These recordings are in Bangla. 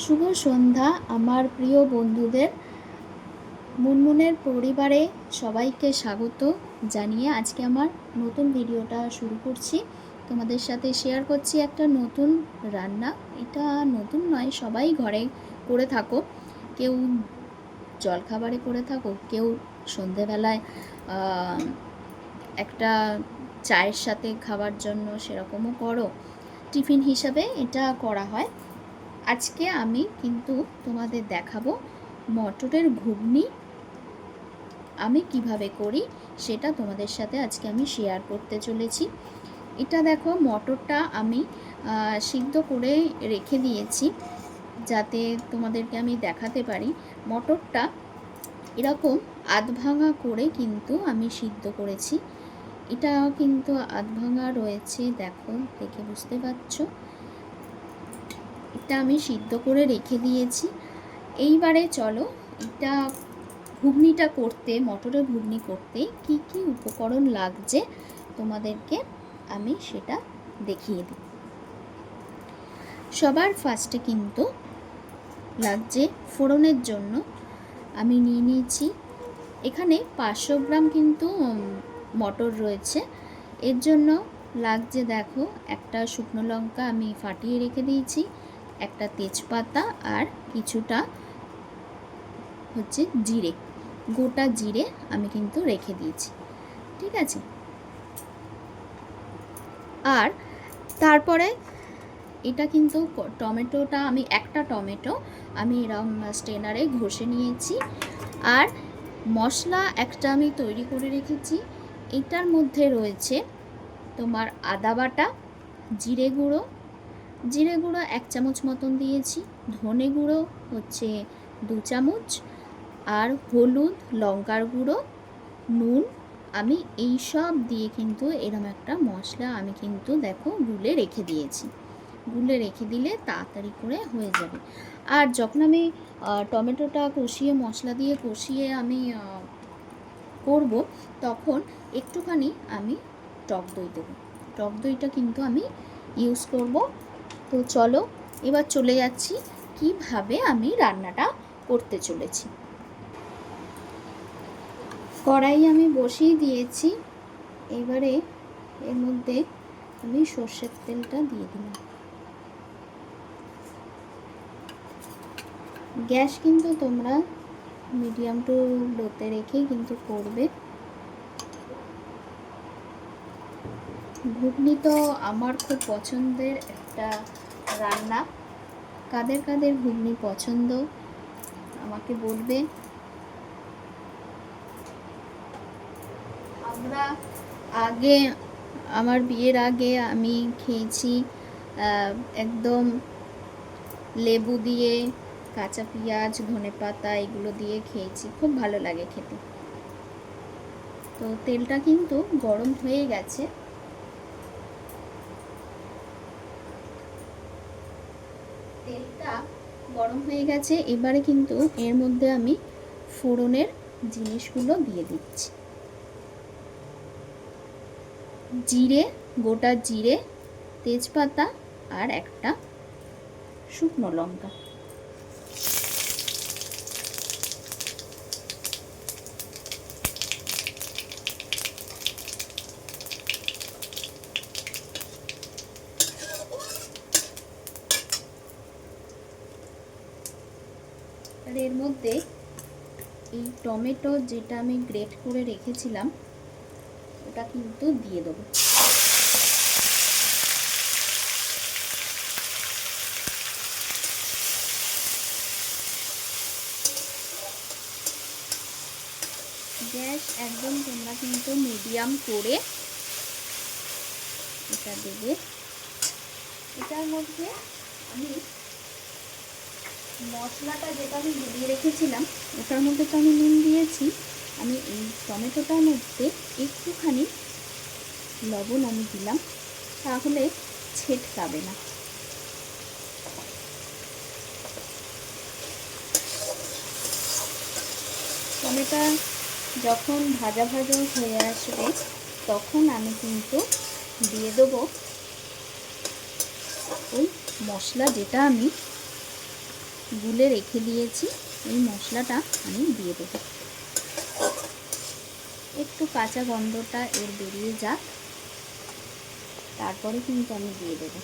শুভ সন্ধ্যা আমার প্রিয় বন্ধুদের। মুনমুনের পরিবারে সবাইকে স্বাগত জানিয়ে আজকে আমার নতুন ভিডিওটা শুরু করছি। তোমাদের সাথে শেয়ার করছি একটা নতুন রান্না। এটা নতুন নয়, সবাই ঘরে করে থাকো। কেউ জলখাবারে করে থাকো, কেউ সন্ধেবেলায় একটা চায়ের সাথে খাবার জন্য সেরকমও করো। টিফিন হিসাবে এটা করা হয়। আজকে আমি কিন্তু তোমাদের দেখাবো মটরের ঘুগনি আমি কিভাবে করি, সেটা তোমাদের সাথে আজকে আমি শেয়ার করতে চলেছি। এটা দেখো, মটরটা আমি সিদ্ধ করে রেখে দিয়েছি যাতে তোমাদেরকে আমি দেখাতে পারি। মটরটা এরকম আধ ভাঙা করে কিন্তু আমি সিদ্ধ করেছি। এটা কিন্তু আধ ভাঙা রয়েছে, দেখো, দেখে বুঝতে পারছো। এটা আমি সিদ্ধ করে রেখে দিয়েছি। এইবারে চলো, এটা ঘুগনিটা করতে, মটরের ঘুগনি করতে কি কি উপকরণ লাগছে তোমাদেরকে আমি সেটা দেখিয়ে দিই। সবার ফার্স্টে কিন্তু লাগছে ফোড়নের জন্য আমি নিয়ে নিয়েছি এখানে 500 গ্রাম কিন্তু মটর রয়েছে। এর জন্য লাগছে, দেখো, একটা শুকনো লঙ্কা আমি ফাটিয়ে রেখে দিয়েছি, একটা তেজপাতা আর কিছুটা হচ্ছে জিরে, গোটা জিরে আমি কিন্তু রেখে দিয়েছি, ঠিক আছে। আর তারপরে এটা কিন্তু টমেটোটা আমি একটা টমেটো আমি এরকম স্ট্রেনারে ঘষে নিয়েছি। আর মশলা একটা আমি তৈরি করে রেখেছি। এটার মধ্যে রয়েছে তোমার আদা বাটা, জিরে গুঁড়ো 1 চামচ মতন দিয়েছি, ধনে গুঁড়ো হচ্ছে 2 চামচ, আর হলুদ, লঙ্কার গুঁড়ো, নুন, আমি এই সব দিয়ে কিন্তু এরকম একটা মশলা আমি কিন্তু দেখো গুলে রেখে দিয়েছি। গুলে রেখে দিলে তাড়াতাড়ি করে হয়ে যাবে। আর যখন আমি টমেটোটা কষিয়ে, মশলা দিয়ে কষিয়ে আমি করব, তখন একটুখানি আমি টক দই দেবো। টক দইটা কিন্তু আমি ইউজ করব। তো চলো, এবার চলে যাচ্ছি কিভাবে আমি রান্নাটা করতে চলেছি। কড়াই আমি বসিয়ে দিয়েছি। এবারে এর মধ্যে আমি সর্ষের তেলটা দিয়ে দিলাম। গ্যাস কিন্তু তোমরা মিডিয়াম টু লোতে রেখেই কিন্তু করবে। ঘুগনি তো আমার খুব পছন্দের একটা রান্না। কাদের কাদের ঘুগনি পছন্দ আমাকে বলবে। আমরা আগে, আমার বিয়ের আগে আমি খেয়েছি একদম লেবু দিয়ে, কাঁচা পেঁয়াজ, ধনেপাতা এগুলো দিয়ে খেয়েছি, খুব ভালো লাগে খেতে। তো তেলটা কিন্তু গরম হয়ে গেছে। তেলটা গরম হয়ে গেছে, এবারে কিন্তু এর মধ্যে আমি ফোড়নের জিনিসগুলো দিয়ে দিচ্ছি। জিরে, গোটা জিরে, তেজপাতা আর একটা শুকনো লঙ্কা। আর এর মধ্যে এই টমেটো যেটা আমি গ্রেট করে রেখেছিলাম ওটা কিন্তু দিয়ে দেবো। গ্যাস একদম তোমরা কিন্তু মিডিয়াম করে এটা দেবে। এটার মধ্যে আমি মশলাটা যেটা আমি গুলিয়ে রেখেছিলাম ওটার মধ্যে তো আমি নুন দিয়েছি, আমি এই টমেটোটার মধ্যে একটুখানি লবণ আমি দিলাম, তাহলে ছেটকাবে না। টমেটো যখন ভাজা ভাজা হয়ে আসবে তখন আমি কিন্তু দিয়ে দেবো ওই মশলা যেটা আমি গুলে রেখে দিয়েছি, এই মশলাটা আমি দিয়ে দেবো। একটু কাঁচা গন্ধটা এর বেরিয়ে যাক, তারপরে কিন্তু আমি দিয়ে দেবো।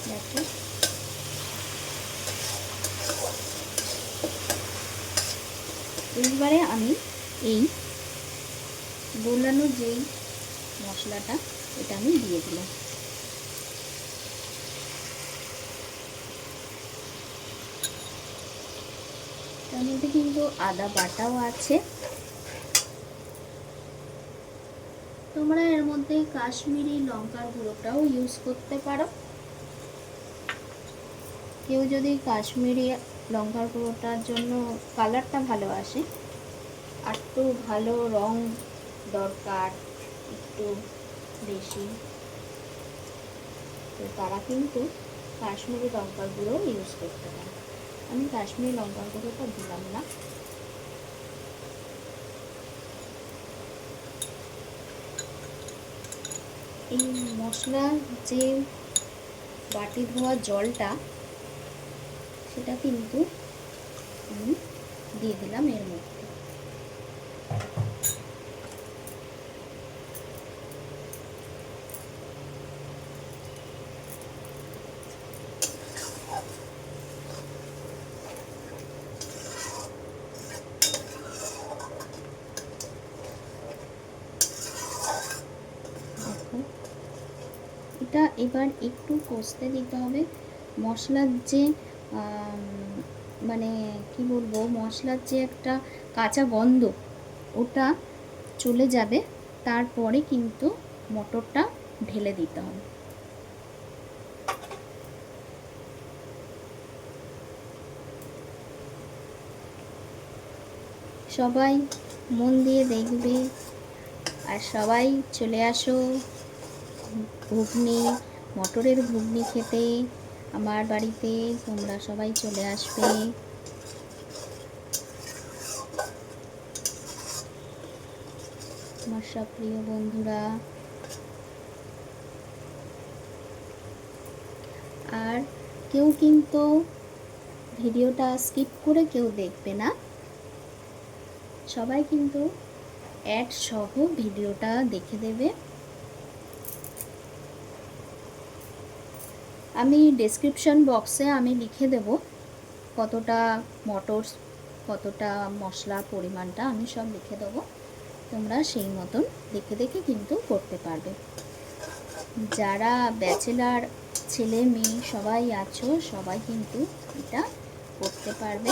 দেখো এইবারে আমি এই গোলানো যেই মশলাটা, এটা আমি দিয়ে দিলাম। তার মধ্যে কিন্তু আদা বাটাও আছে। তোমরা এর মধ্যে কাশ্মীরি লঙ্কার গুঁড়োটাও ইউজ করতে পারো। কেউ যদি কাশ্মীরি লঙ্কার গুঁড়োটার জন্য কালারটা ভালো আসে, আর একটু ভালো রং দরকার একটু বেশি, তো তারা কিন্তু কাশ্মীরি লঙ্কার গুঁড়ো ইউজ করতে পারে। আমি কাশ্মীরি লঙ্কার গুঁড়োটা দিলাম না। এই মশলা যে বাটি ধোয়া জলটা, সেটা কিন্তু আমি দিয়ে দিলাম এর মধ্যে। এটা এবার একটু কষতে দিতে হবে। মশলার যে মানে কি বলবো, মশলার যে একটা কাঁচা গন্ধ, ওটা চলে যাবে। তারপরে কিন্তু মটরটা ঢেলে দিতে হবে। সবাই মন দিয়ে দেখবে, আর সবাই চলে আসো ঘুগনি, মটরের ঘুগনি খেতে আমার বাড়িতে। তোমরা সবাই চলে আসবে। আমার সব প্রিয় বন্ধুরা। আর কেউ কিন্তু ভিডিওটা স্কিপ করে কেউ দেখবে না, সবাই কিন্তু অ্যাড সহ ভিডিওটা দেখে দেবে। আমি ডেসক্রিপশন বক্সে আমি লিখে দেব কতটা মটর, কতটা মশলা, পরিমাণটা আমি সব লিখে দেবো। তোমরা সেই মতন দেখে দেখে কিন্তু করতে পারবে। যারা ব্যাচেলার ছেলে মেয়ে সবাই আছো, সবাই কিন্তু এটা করতে পারবে।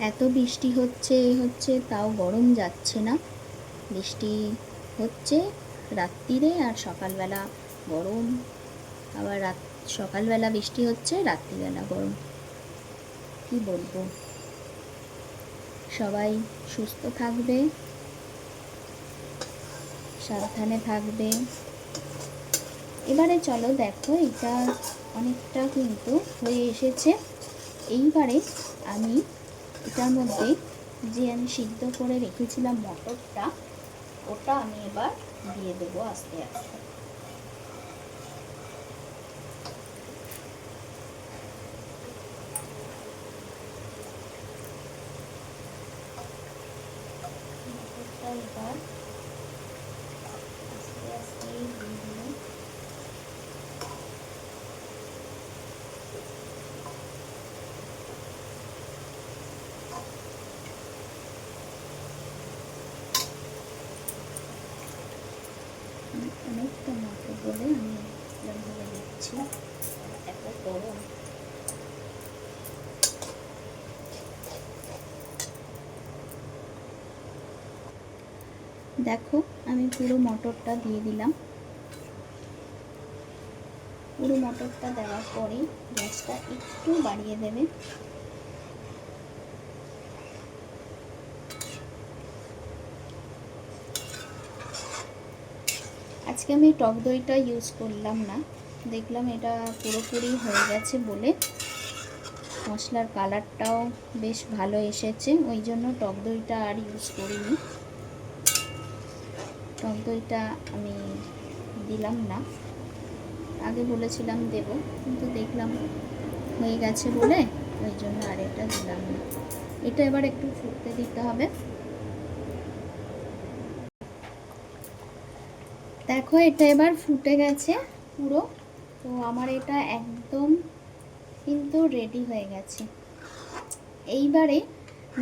এত বৃষ্টি হচ্ছে তাও গরম যাচ্ছে না। বৃষ্টি হচ্ছে রাত্রিরে আর সকালবেলা গরম, আবার সকালবেলা বৃষ্টি হচ্ছে, রাত্রিবেলা গরম। কি বলবো, সবাই সুস্থ থাকবে, সাবধানে থাকবে। এবারে চলো দেখো, এটা অনেকটা কিন্তু হয়ে এসেছে। এইবারে আমি এটার মধ্যে যে আমি সিদ্ধ করে রেখেছিলাম মটরটা, ওটা আমি এবার দিয়ে দেবো আস্তে আস্তে। মটরটা এবার আস্তে আস্তে দিয়ে দিলাম। অনেকটা মটর বলে আমি এরকমভাবে দিচ্ছি, এত গরম। দেখো আমি পুরো মটরটা দিয়ে দিলাম। পুরো মটরটা দেওয়ার পরে গ্যাসটা একটু বাড়িয়ে দেবে। আজকে আমি টক দইটা ইউজ করলাম না, দেখলাম এটা পুরোপুরি হয়ে গেছে বলে, মশলার কালারটাও বেশ ভালো এসেছে, ওই জন্য টক দইটা আর ইউজ করিনি। টক দইটা আমি দিলাম না, আগে বলেছিলাম দেব, কিন্তু দেখলাম হয়ে গেছে বলে ওই জন্য আর এটা দিলাম না। এটা এবার একটু ফুটতে দিতে হবে। দেখো এটা এবার ফুটে গেছে পুরো, তো আমার এটা একদম কিন্তু রেডি হয়ে গেছে। এইবারে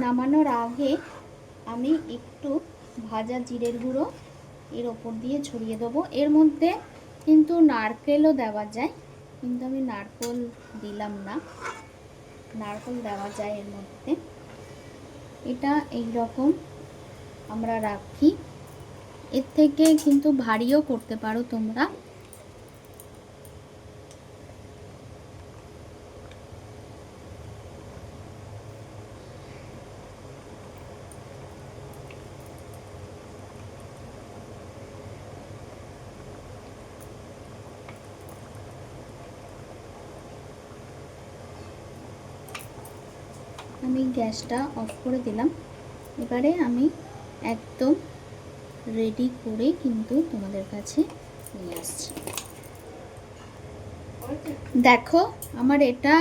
নামানোর আগে আমি একটু ভাজা জিরের গুঁড়ো এর ওপর দিয়ে ছড়িয়ে দেবো। এর মধ্যে কিন্তু নারকেলও দেওয়া যায়, কিন্তু আমি নারকেল দিলাম না, নারকেল দেওয়া যায় এর মধ্যে। এটা এই রকম আমরা রাখি, এর থেকে কিন্তু ভারীও করতে পারো তোমরা। আমি গ্যাসটা অফ করে দিলাম। এবারে আমি একদম রেডি করে কিন্তু তোমাদের কাছে নিয়ে আসছি। দেখো আমার এটা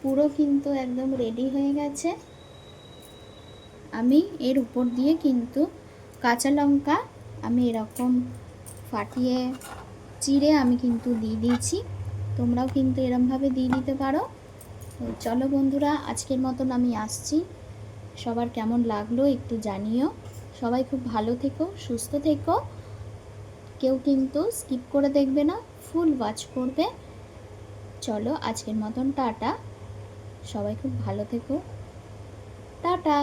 পুরো কিন্তু একদম রেডি হয়ে গেছে। আমি এর উপর দিয়ে কিন্তু কাঁচা লঙ্কা আমি এরকম ফাটিয়ে চিড়ে আমি কিন্তু দিয়ে দিয়েছি, তোমরাও কিন্তু এরমভাবে দিয়ে দিতে পারো। তো চলো বন্ধুরা, আজকের মতন আমি আসছি। সবার কেমন লাগলো একটু জানিও। সবাই খুব ভালো থেকো, সুস্থ থেকো, কেউ কিন্তু স্কিপ করে দেখবে না, ফুল ওয়াচ করবে। চলো আজকের মতন টাটা, সবাই খুব ভালো থেকো, টাটা।